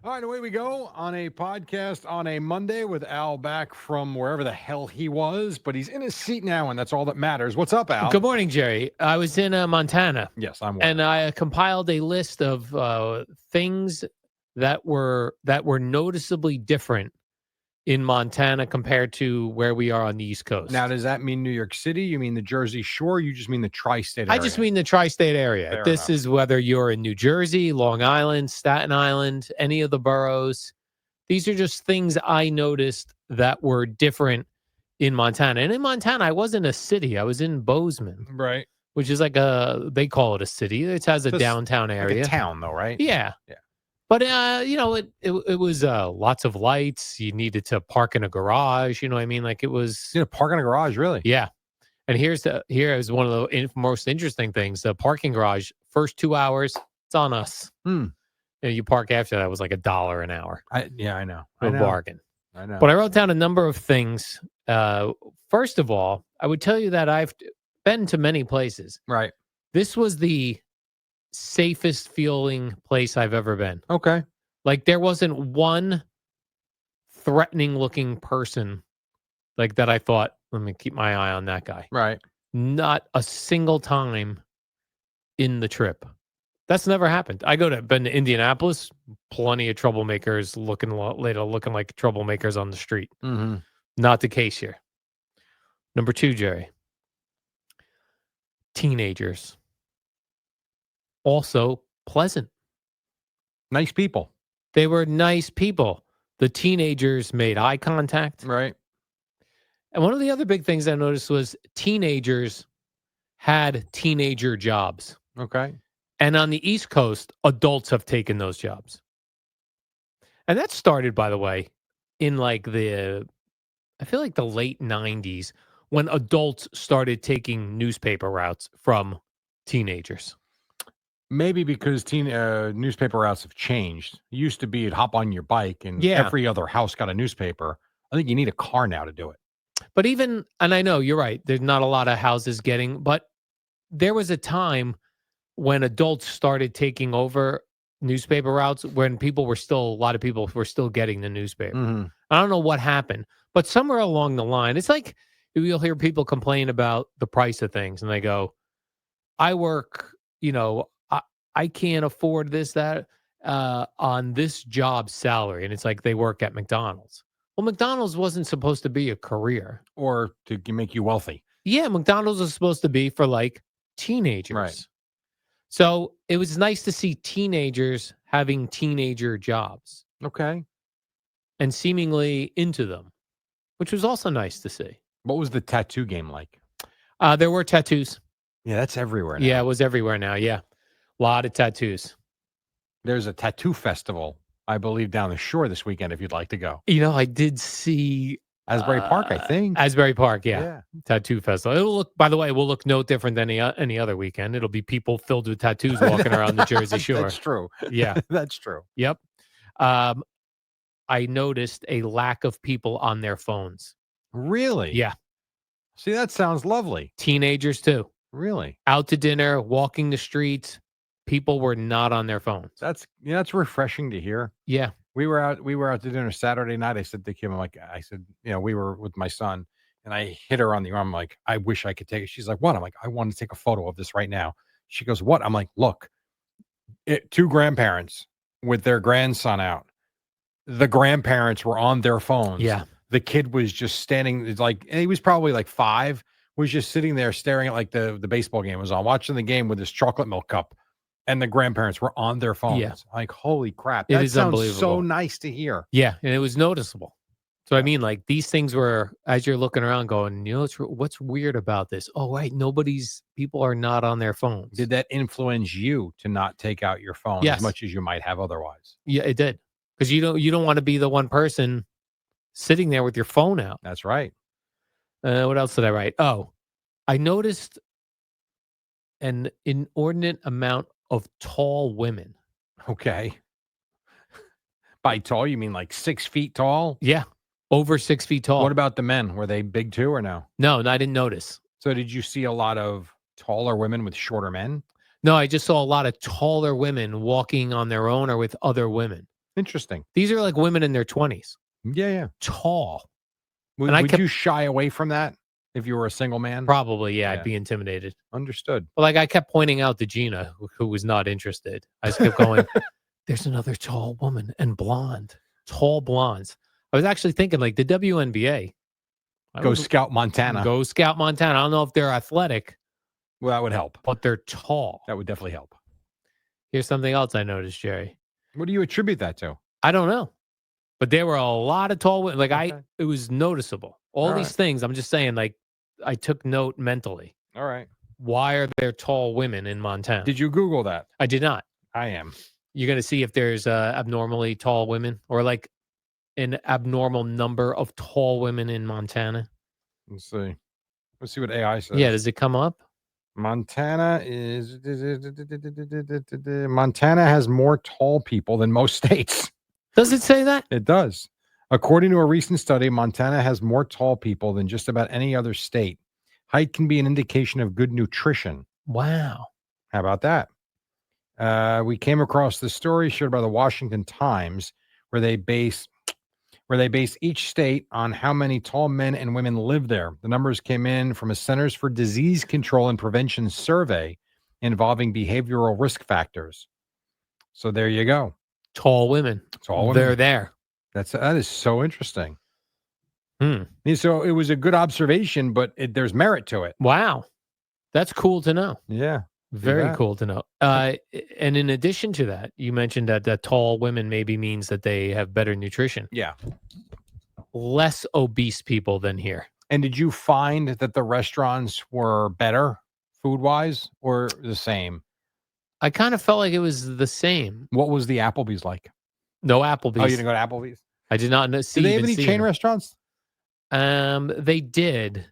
All right, away we go on a podcast on a Monday with Al back from wherever the hell he was, but he's in his seat now, and that's all that matters. What's up, Al? Good morning, Jerry. I was in Montana, Yes, I'm well. and I compiled a list of things that were noticeably different in Montana compared to where we are on the East Coast. Now, does that mean New York City? You mean the Jersey Shore? You just mean the tri-state I area? just mean the tri-state area. Fair This enough. is whether you're in New Jersey, Long Island, Staten Island, any of the boroughs. These are just things I noticed that were different in Montana. And in Montana, I wasn't a city. I was in Bozeman, Right. which is they call it a city. It has a Just downtown like area. a town, though, right? Yeah. Yeah. But it was lots of lights. You needed to park in a garage. You know what I mean? Like it was, Park in a garage, really? yeah. And here is one of the most interesting things. The parking garage, first 2 hours, it's on us. You park after that was like $1 an hour. I know. A bargain. I know. But I wrote down a number of things. First of all, I would tell you that I've been to many places. Right. This was the safest feeling place I've ever been. Okay. Like there wasn't one threatening looking person like that I thought, let me keep my eye on that guy. Right. Not a single time in the trip. That's never happened. Been to Indianapolis, plenty of troublemakers looking like troublemakers on the street. Mm-hmm. Not the case here. Number 2, Jerry. Teenagers. Also pleasant. Nice people. They were nice people. The teenagers made eye contact. Right. And one of the other big things I noticed was teenagers had teenager jobs. Okay. And on the East Coast, adults have taken those jobs. And that started, by the way, in I feel like the late 90s when adults started taking newspaper routes from teenagers. Maybe because newspaper routes have changed. It used to be you'd hop on your bike and every other house got a newspaper. I think you need a car now to do it. But and I know you're right, there's not a lot of houses but there was a time when adults started taking over newspaper routes when a lot of people were still getting the newspaper. Mm-hmm. I don't know what happened, but somewhere along the line, it's like you'll hear people complain about the price of things and they go, I work, I can't afford this, that, on this job salary. And it's like they work at McDonald's. Well, McDonald's wasn't supposed to be a career. Or to make you wealthy. Yeah, McDonald's was supposed to be for like teenagers. Right. So it was nice to see teenagers having teenager jobs. Okay. And seemingly into them, which was also nice to see. What was the tattoo game like? There were tattoos. Yeah, that's everywhere now. Yeah, it was everywhere now. Yeah. A lot of tattoos. There's a tattoo festival, I believe, down the shore this weekend if you'd like to go. I did see Asbury Park, I think. Asbury Park, yeah. Tattoo festival. It will look no different than any other weekend. It'll be people filled with tattoos walking around the Jersey Shore. That's true. Yeah. That's true. Yep. I noticed a lack of people on their phones. Really? Yeah. See, that sounds lovely. Teenagers too. Really? Out to dinner, walking the streets. People were not on their phones. That's refreshing to hear. Yeah. We were out to dinner Saturday night. I said to Kim, we were with my son and I hit her on the arm. I'm like, I wish I could take it. She's like, what? I'm like, I want to take a photo of this right now. She goes, what? I'm like, look, 2 grandparents with their grandson out. The grandparents were on their phones. Yeah. The kid was just standing, he was probably like 5, was just sitting there staring at like the baseball game was on, watching the game with his chocolate milk cup. And the grandparents were on their phones. Yeah. Like, holy crap. It That is sounds unbelievable. so nice to hear. Yeah. And it was noticeable. So, I mean, like these things were, as you're looking around going, what's weird about this? Oh, right. People are not on their phones. Did that influence you to not take out your phone Yes. as much as you might have otherwise? Yeah, it did. Because you don't want to be the one person sitting there with your phone out. That's right. What else did I write? Oh, I noticed an inordinate amount of tall women. Okay. By tall, you mean like 6 feet tall? Yeah. Over 6 feet tall. What about the men? Were they big too or no? No, I didn't notice. So did you see a lot of taller women with shorter men? No, I just saw a lot of taller women walking on their own or with other women. Interesting. These are like women in their 20s, Yeah. tall. Would, And I would kept you shy away from that if you were a single man? probably, yeah, I'd Yeah. be intimidated. Understood. But like I kept pointing out to Gina, who was not interested. I just kept going, there's another tall woman and blonde, tall blondes. I was actually thinking like the WNBA. I Go would scout Montana. go scout Montana. I don't know if they're athletic, Well, that would help. but they're tall. That would definitely help. Here's something else I noticed, Jerry. What do you attribute that to? I don't know, but there were a lot of tall women. Like Okay. it was noticeable. All All these right. things. I'm just saying, like I took note mentally. All right. Why are there tall women in Montana? Did you Google that? I did not. I am. You're going to see if there's abnormally tall women or like an abnormal number of tall women in Montana. Let's see. Let's see what AI says. Yeah, does it come up? Montana has more tall people than most states. Does it say that? It does. According to a recent study, Montana has more tall people than just about any other state. Height can be an indication of good nutrition. Wow. How about that? We came across this story shared by the Washington Times, where they base each state on how many tall men and women live there. The numbers came in from a Centers for Disease Control and Prevention survey involving behavioral risk factors. So there you go. Tall women. Tall women. They're there. That is so interesting. Hmm. So it was a good observation, but there's merit to it. Wow. That's cool to know. Yeah. Very cool to know. And in addition to that, you mentioned that tall women maybe means that they have better nutrition. Yeah. Less obese people than here. And did you find that the restaurants were better food-wise or the same? I kind of felt like it was the same. What was the Applebee's like? No Applebee's. Oh, you didn't go to Applebee's? I did not see. Did they have any chain restaurants? They did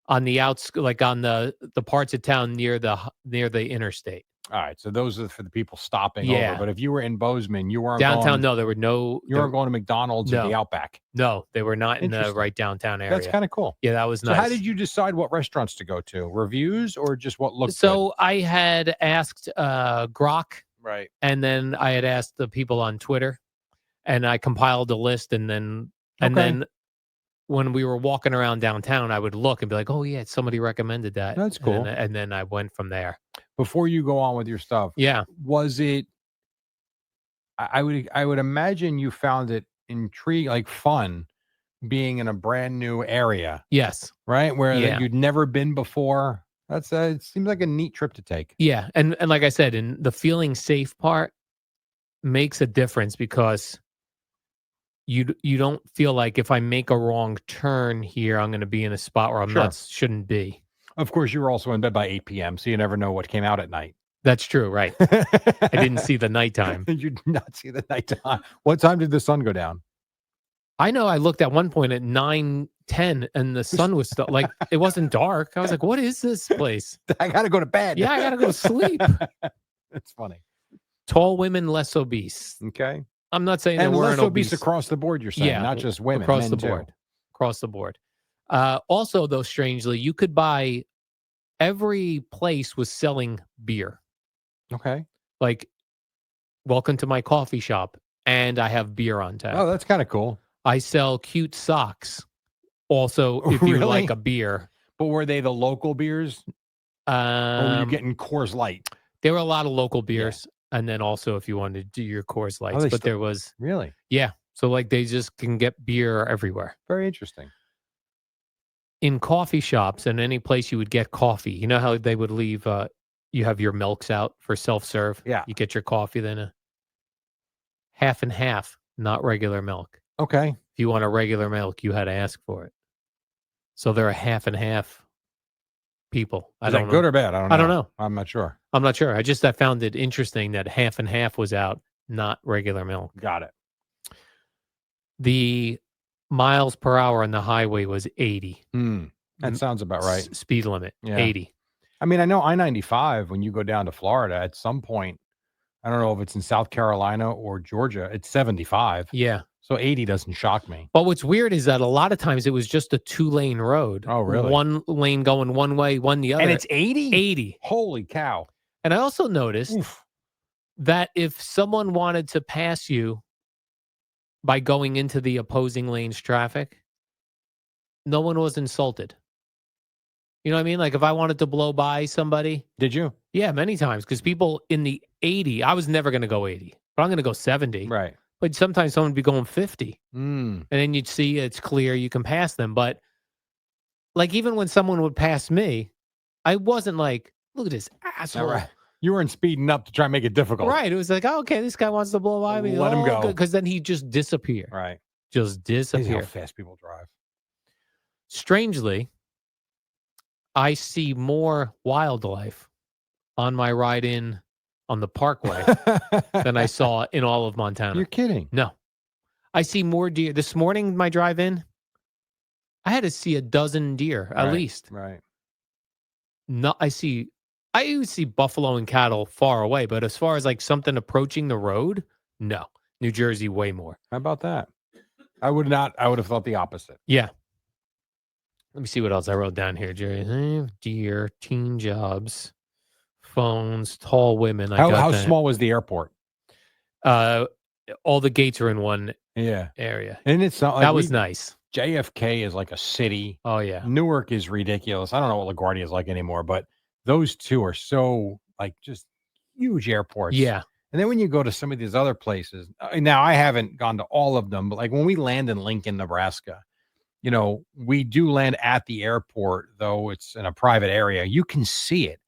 on the like on the parts of town near the interstate. All right, so those are for the people stopping Yeah. over. But if you were in Bozeman, you weren't Downtown. going, No, there were no. you weren't going to McDonald's or the Outback. No, they were not in the Interesting. right downtown area. That's kind of cool. Yeah, that was So nice. how did you decide what restaurants to go to? Reviews or just what looked good? So I had asked Grok, Right. and then I had asked the people on Twitter, and I compiled a list, and then when we were walking around downtown, I would look and be like, "Oh yeah, somebody recommended that." That's cool. And then I went from there. Before you go on with your stuff, Yeah. was it? I would imagine you found it intriguing, like fun, being in a brand new area, Yes. right? Where Yeah. you'd never been before. That's it seems like a neat trip to take. Yeah, and like I said, in the feeling safe part makes a difference because you don't feel like if I make a wrong turn here, I'm going to be in a spot where Sure. shouldn't be. Of course, you were also in bed by 8 p.m., so you never know what came out at night. That's true, right? I didn't see the nighttime. You did not see the nighttime. What time did the sun go down? I know I looked at one point at 9:10 and the sun was still like it wasn't dark. I was like, "What is this place?" I got to go to bed. Yeah, I got to go to sleep. That's funny. Tall women, less obese. Okay. I'm not saying And they less weren't obese across the board, you're saying, Yeah, not just women. across men the too. board. Across the board. Also, though, strangely, you could buy every place was selling beer. Okay. Like, welcome to my coffee shop, and I have beer on tap. Oh, that's kind of cool. I sell cute socks. Also, if you Really? like a beer. But were they the local beers? Or were you getting Coors Light? There were a lot of local beers. And then also if you wanted to do your Coors Lights. they But there was, Really? yeah. So like they just can get beer everywhere. Very interesting. In coffee shops and any place you would get coffee, you know how they would leave, you have your milks out for self-serve? Yeah. You get your coffee, then half and half, not regular milk. Okay. If you want a regular milk, you had to ask for it. So they're a half and half people. Is that good or bad? I don't know. I'm not sure. I'm not sure. I found it interesting that half and half was out, not regular milk. Got it. The miles per hour on the highway was 80. That sounds about right. Speed limit, Yeah. 80. I mean, I know I-95, when you go down to Florida, at some point, I don't know if it's in South Carolina or Georgia, it's 75. Yeah. So 80 doesn't shock me. But what's weird is that a lot of times it was just a 2-lane road. Oh, really? One lane going one way, one the other. And it's 80? 80. Holy cow. And I also noticed that if someone wanted to pass you by going into the opposing lane's traffic, no one was insulted. You know what I mean? Like if I wanted to blow by somebody, Did you? yeah, many times because people in the 80, I was never going to go 80, but I'm going to go 70. Right. But sometimes someone would be going 50, Mm. and then you'd see it's clear you can pass them. But like even when someone would pass me, I wasn't like, look at this All asshole. right. You weren't speeding up to try and make it difficult. Right. It was like, oh, okay, this guy wants to blow by me. Let him go. Because then he just disappear. Right. Just Amazing how disappear. fast people drive. Strangely, I see more wildlife on my ride in on the parkway than I saw in all of Montana. You're kidding. No. I see more deer. This morning, my drive in, I had to see a dozen deer at least. Right. No, I would see buffalo and cattle far away, but as far as like something approaching the road, no. New Jersey, way more. How about that? I would have thought the opposite. Yeah. Let me see what else I wrote down here, Jerry. Deer, teen jobs, phones, tall women. How small was the airport? All the gates are in one area. And it's not like that was nice. JFK is like a city. Oh, yeah. Newark is ridiculous. I don't know what LaGuardia is like anymore, but those two are so like just huge airports. Yeah. And then when you go to some of these other places, now I haven't gone to all of them, but like when we land in Lincoln, Nebraska, you know, we do land at the airport, though it's in a private area. You can see it.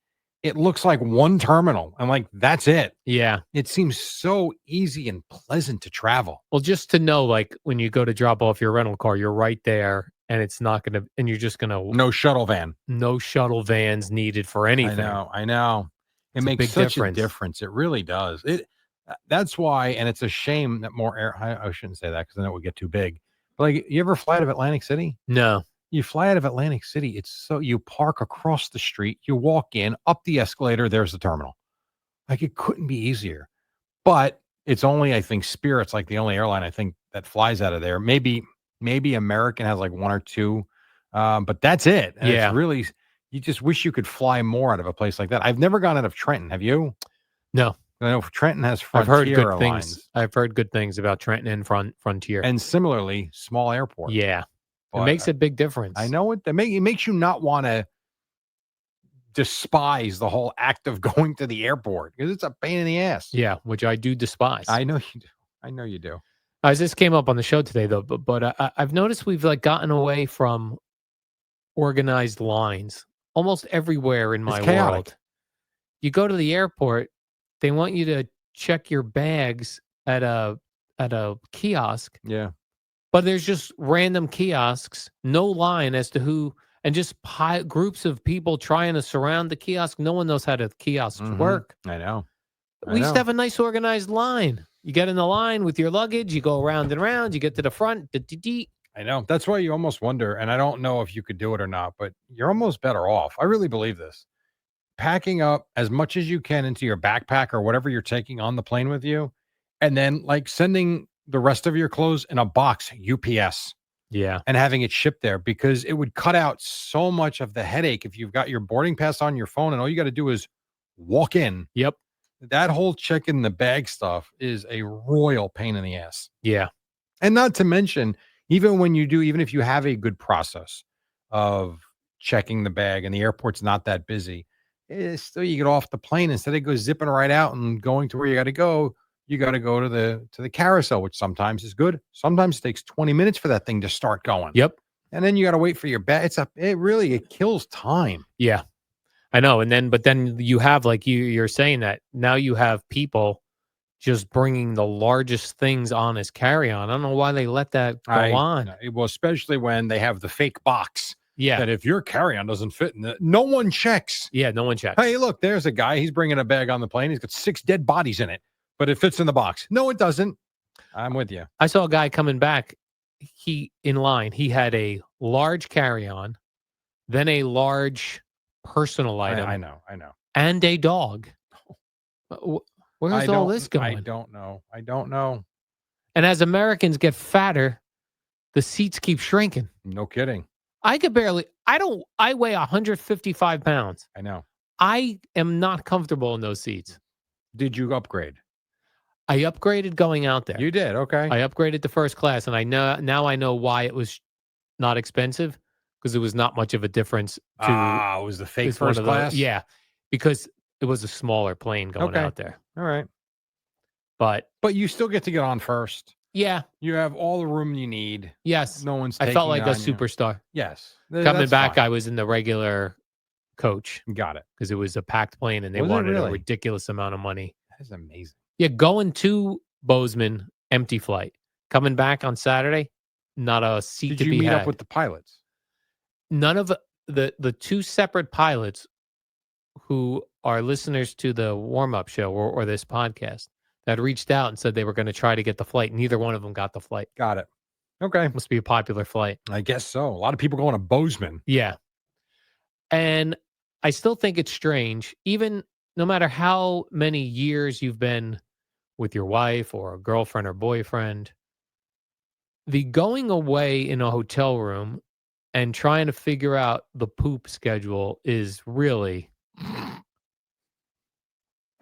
It looks like one terminal. And like, that's it. Yeah. It seems so easy and pleasant to travel. Well, just to know, like when you go to drop off your rental car, you're right there and it's not going to, and you're just going to. No shuttle van. No shuttle vans needed for anything. I know. It makes such a difference. It really does. That's why, and it's a shame that more I shouldn't say that because then it would get too big. But like, you ever fly out of Atlantic City? No. You fly out of Atlantic City. It's so you park across the street, you walk in, up the escalator, there's the terminal. Like it couldn't be easier. But it's only, I think, Spirit's like the only airline I think that flies out of there. Maybe American has like one or two, but that's it. And it's really, you just wish you could fly more out of a place like that. I've never gone out of Trenton. Have you? No. I know Trenton has Frontier I've heard good Airlines. things. I've heard good things about Trenton and Frontier. And similarly, small airport. Yeah. But it makes a big difference. I know it makes you not want to despise the whole act of going to the airport because it's a pain in the ass. Yeah, which I do despise. I know you do. I know you do. This came up on the show today, though, but I've noticed we've like gotten away from organized lines almost everywhere in my world. You go to the airport, they want you to check your bags at a kiosk. Yeah. But there's just random kiosks, no line as to who, and just groups of people trying to surround the kiosk. No one knows how the kiosks work. I know. We used to have a nice organized line. You get in the line with your luggage, you go around and around, you get to the front. I know. That's why you almost wonder, and I don't know if you could do it or not, but you're almost better off. I really believe this. Packing up as much as you can into your backpack or whatever you're taking on the plane with you, and then like sending the rest of your clothes in a box, UPS. Yeah. And having it shipped there because it would cut out so much of the headache if you've got your boarding pass on your phone and all you got to do is walk in. Yep. That whole checking the bag stuff is a royal pain in the ass. Yeah. And not to mention, even if you have a good process of checking the bag and the airport's not that busy, it's still you get off the plane instead of go zipping right out and going to where you got to go. You got to go to the carousel, which sometimes is good. Sometimes it takes 20 minutes for that thing to start going. Yep. And then you got to wait for your bag. It kills time. Yeah, I know. But then you have like you're saying that now you have people just bringing the largest things on as carry-on. I don't know why they let that go on. Well, especially when they have the fake box. Yeah. That if your carry-on doesn't fit no one checks. Yeah, no one checks. Hey, look, there's a guy. He's bringing a bag on the plane. He's got 6 dead bodies in it. But it fits in the box. No, it doesn't. I'm with you. I saw a guy coming back. He had a large carry-on, then a large personal item. I know. And a dog. Where's all this going? I don't know. And as Americans get fatter, the seats keep shrinking. No kidding. I weigh 155 pounds. I know. I am not comfortable in those seats. Did you upgrade? I upgraded going out there. You did, okay. I upgraded to first class, and I know why it was not expensive because it was not much of a difference to It was the fake it's one first of the class? yeah, because it was a smaller plane going Okay. out there. All right. But But you still get to get on first. yeah, You have all the room you need. yes, No one's I felt taking it like a on you. superstar. Yes. Coming That's back, fine. I was in the regular coach Got it. because it was a packed plane and they Was it wanted a really? ridiculous amount of money. That's amazing. Yeah, going to Bozeman, empty flight. Coming back on Saturday, not a seat Did to you be meet up had. with the pilots? None of the two separate pilots who are listeners to the warm-up show or this podcast that reached out and said they were going to try to get the flight. Neither one of them got the flight. Got it. Okay. Must be a popular flight. I guess so. A lot of people going to Bozeman. Yeah. And I still think it's strange, even no matter how many years you've been with your wife or a girlfriend or boyfriend, the going away in a hotel room and trying to figure out the poop schedule is really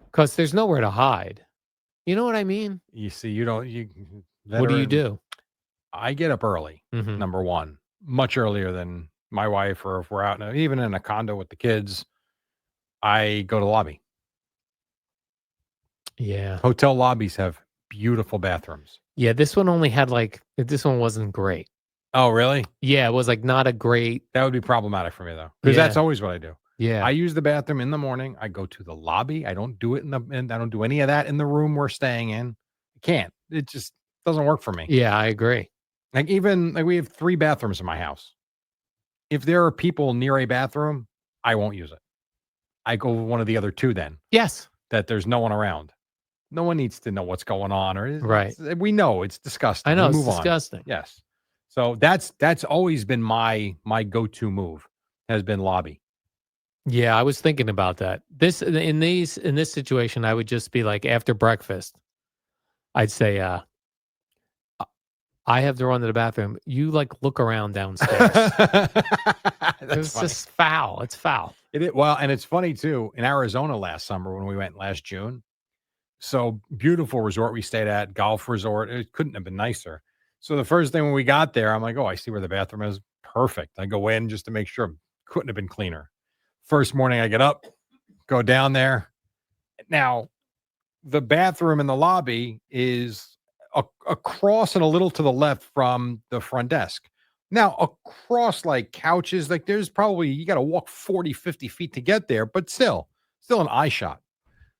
because there's nowhere to hide. You know what I mean? You see, you don't you What do you veteran do? I get up early, Mhm. number 1, much earlier than my wife, or if we're out even in a condo with the kids, I go to the lobby. Yeah. Hotel lobbies have beautiful bathrooms. Yeah, this one only had this one wasn't great. Oh, really? Yeah, it was not a great That would be problematic for me, though, because that's yeah. always what I do. Yeah. I use the bathroom in the morning. I go to the lobby. I don't do it I don't do any of that in the room we're staying in. I can't. It just doesn't work for me. Yeah, I agree. We have 3 bathrooms in my house. If there are people near a bathroom, I won't use it. I go with one of the other 2 then, Yes. that there's no one around. No one needs to know what's going on, or Right. we know it's disgusting. I know We it's move on. disgusting. Yes. So that's always been my go-to move, has been lobby. Yeah, I was thinking about that. In this situation, I would just be like after breakfast, I'd say, I have to run to the bathroom. You look around downstairs. That's It's funny. just foul. It's foul. Well, and it's funny too, in Arizona last summer when we went last June. So beautiful resort we stayed at, golf resort. It couldn't have been nicer. So the first thing when we got there, I'm like, oh, I see where the bathroom is. Perfect. I go in just to make sure. Couldn't have been cleaner. First morning I get up, go down there. Now, the bathroom in the lobby is across and a little to the left from the front desk. Now, across couches, there's probably, you got to walk 40, 50 feet to get there, but still an eye shot.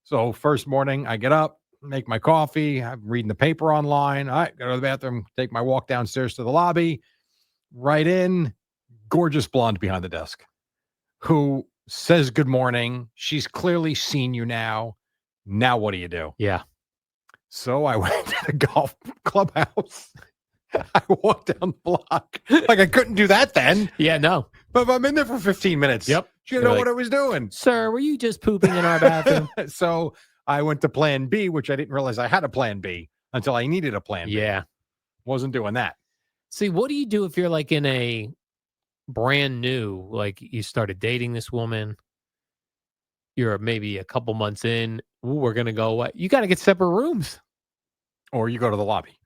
So first morning, I get up, make my coffee. I'm reading the paper online. All right, go to the bathroom, take my walk downstairs to the lobby. Right in, gorgeous blonde behind the desk who says good morning. She's clearly seen you now. Now what do? Yeah. So I went to the golf clubhouse. I walked down the block. I couldn't do that then. Yeah, no. But I'm in there for 15 minutes. Yep. You know You're what I was doing. Sir, were you just pooping in our bathroom? So I went to plan B, which I didn't realize I had a plan B until I needed a plan B. Yeah. Wasn't doing that. See, what do you do if you're in a brand new, you started dating this woman, you're maybe a couple months in, ooh, we're going to go away. You got to get separate rooms. Or you go to the lobby.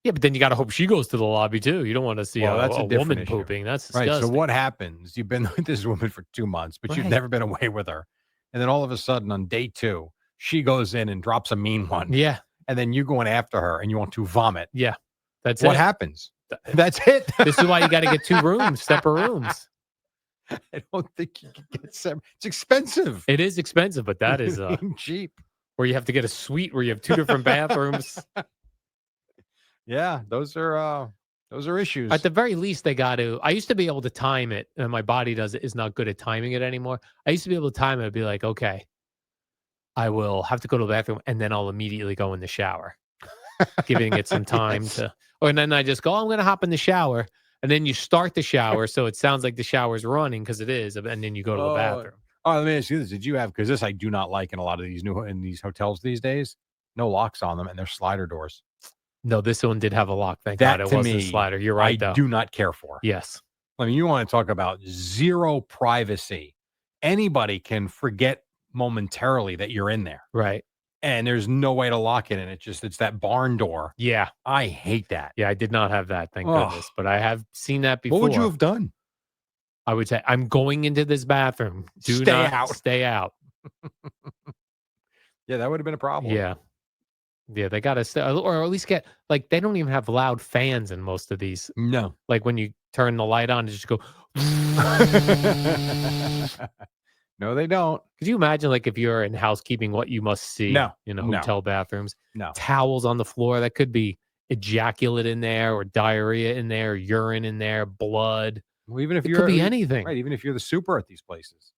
Yeah, but then you got to hope she goes to the lobby too. You don't want to see That's a a different woman issue. pooping. That's disgusting. Right. So what happens? You've been with this woman for 2 months, but you've never been away with her. And then all of a sudden on day 2, she goes in and drops a mean one. Yeah. And then you going after her and you want to vomit. Yeah. That's what it. happens? That's it. This is why you got to get 2 rooms, separate rooms. I don't think you can get separate. It's expensive. It is expensive, but that is cheap. Where you have to get a suite where you have 2 different bathrooms. Yeah, those are issues. At the very least, they got to. I used to be able to time it, and my body is not good at timing it anymore. I used to be able to time it. I'd be like, okay, I will have to go to the bathroom, and then I'll immediately go in the shower, giving it some time to. And then I just go, I'm going to hop in the shower, and then you start the shower, so it sounds like the shower's running because it is, and then you go to the bathroom. Oh, let me ask you this: did you have? Because this I do not like in a lot of these hotels these days. No locks on them, and they're slider doors. No, this one did have a lock. Thank God it wasn't a slider. You're right, though. I do not care for. Yes. I mean, you want to talk about zero privacy. Anybody can forget momentarily that you're in there. Right. and there's no way to lock it, and it's that barn door. Yeah. I hate that. Yeah, I did not have that, thank Ugh. goodness, but I have seen that before. What would you have done? I would say, "I'm going into this bathroom. Do Stay not out." stay out." Yeah, that would have been a problem. Yeah. Yeah, they gotta stay, or at least get like, they don't even have loud fans in most of these. No. Like, when you turn the light on, it just go. No, they don't. Could you imagine, like, if you're in housekeeping, what you must see No. in No. hotel bathrooms? No. Towels on the floor, that could be ejaculate in there or diarrhea in there, urine in there, blood. Well, even if It you're could be anything. right, even if you're the super at these places,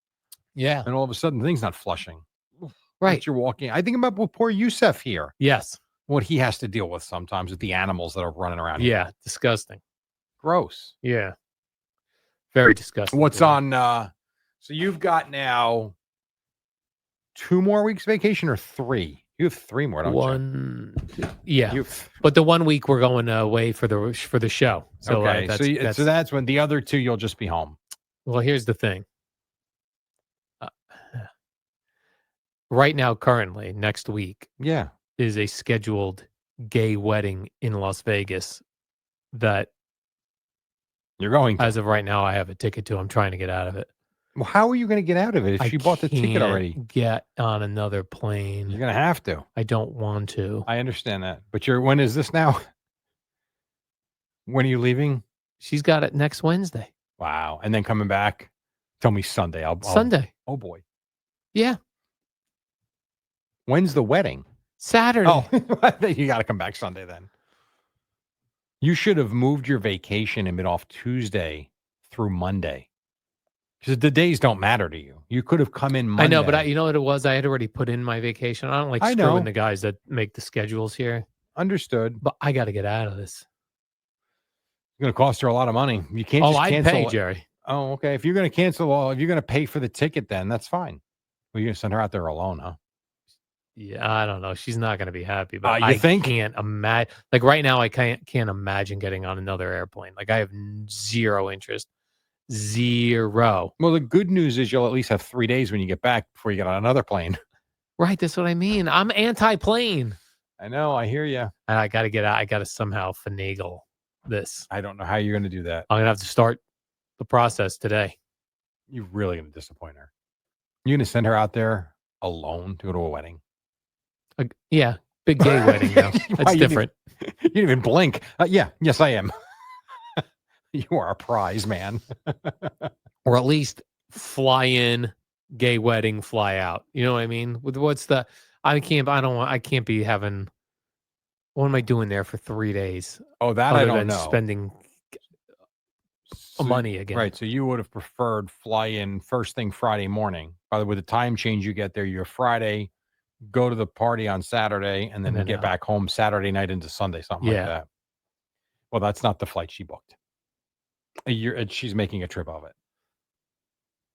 Yeah. and all of a sudden the thing's not flushing. Right. Once you're walking, I think about poor Yusef here, Yes. what he has to deal with sometimes with the animals that are running around here. Yeah. Disgusting. Gross. Yeah. Very disgusting. What's Yeah. on? So you've got now 2 more weeks vacation or 3? You have 3 more, don't you? 1, 2, yeah. You've But the 1 week we're going away for the show. So okay. So that's when the other 2 you'll just be home. well, here's the thing. Uh, right now, currently, next week Yeah. is a scheduled gay wedding in Las Vegas that, You're going to. as of right now, I have a ticket to. I'm trying to get out of it. Well, how are you going to get out of it if you bought the ticket can't already? Get on another You're plane. going to have to. I don't want to. I understand that. But when is this now? When are you leaving? She's got it next Wednesday. Wow. And then coming back. Tell me Sunday. I'll Sunday. Oh boy. Yeah. When's the wedding? Saturday. Oh, you got to come back Sunday then. You should have moved your vacation and been off Tuesday through Monday. Because the days don't matter to you. You could have come in Monday. I know, but you know what it was? I had already put in my vacation. I don't like I know. screwing the guys that make the schedules here, Understood. but I got to get out of this. It's going to cost her a lot of money. You can't Oh, just I'd cancel pay, it. Jerry. Oh, okay. If you're going to cancel if you're going to pay for the ticket, then that's fine. Well, you're going to send her out there alone, huh? Yeah, I don't know. She's not going to be happy, but You I think? can't imagine. Like right now, I can't imagine getting on another airplane. Like I have zero interest. Zero. Well, the good news is you'll at least have 3 days when you get back before you get on another plane. Right. That's what I mean. I'm anti-plane. I know. I hear you. And I got to get out. I got to somehow finagle this. I don't know how you're going to do that. I'm going to have to start the process today. You're really going to disappoint her. You're going to send her out there alone to go to a wedding. Yeah. Big gay wedding, though. That's different. You didn't even blink. Yes, I am. You are a prize, man. Or at least fly in, gay wedding, fly out. You know what I mean? I can't be having, what am I doing there for 3 days? Oh, that other I don't than know. Spending money again. Right. So you would have preferred fly in first thing Friday morning. By the way, the time change you get there, you're Friday, go to the party on Saturday, and then get back home Saturday night into Sunday, something like that. Well, that's not the flight she booked. She's making a trip of it.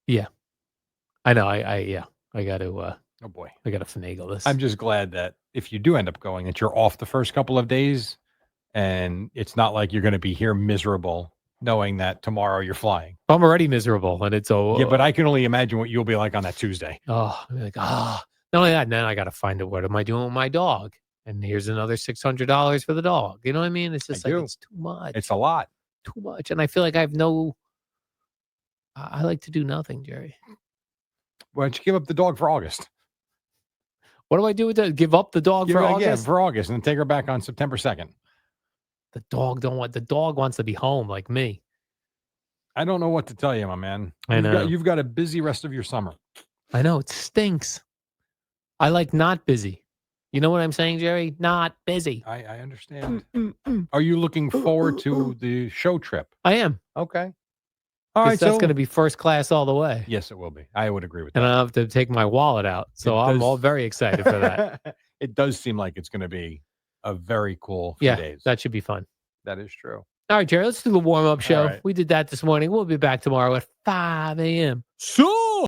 Yeah. I know. I got to, oh boy, I got to finagle this. I'm just glad that if you do end up going, that you're off the first couple of days, and it's not like you're going to be here miserable knowing that tomorrow you're flying. I'm already miserable, and it's yeah. But I can only imagine what you'll be like on that Tuesday. Oh, I'll be like, not only that, then I got to find out what am I doing with my dog, and here's another $600 for the dog. You know what I mean? It's just it's too much. It's a lot. Too much, and I feel like I like to do nothing, Jerry. Why don't you give up the dog for August? What do I do with that? Give up the dog for August? Yeah, for August, and then take her back on September 2nd. The dog wants to be home like me. I don't know what to tell you, my man. I know. You've got a busy rest of your summer. I know. It stinks. I like not busy. You know what I'm saying, Jerry? Not busy. I understand. Are you looking forward to the show trip? I am. Okay. All right. That's going to be first class all the way. Yes, it will be. I would agree with that. And I have to take my wallet out. So I'm all very excited for that. It does seem like it's going to be a very cool few days. That should be fun. That is true. All right, Jerry, let's do the warm-up show. Right. We did that this morning. We'll be back tomorrow at 5 a.m. So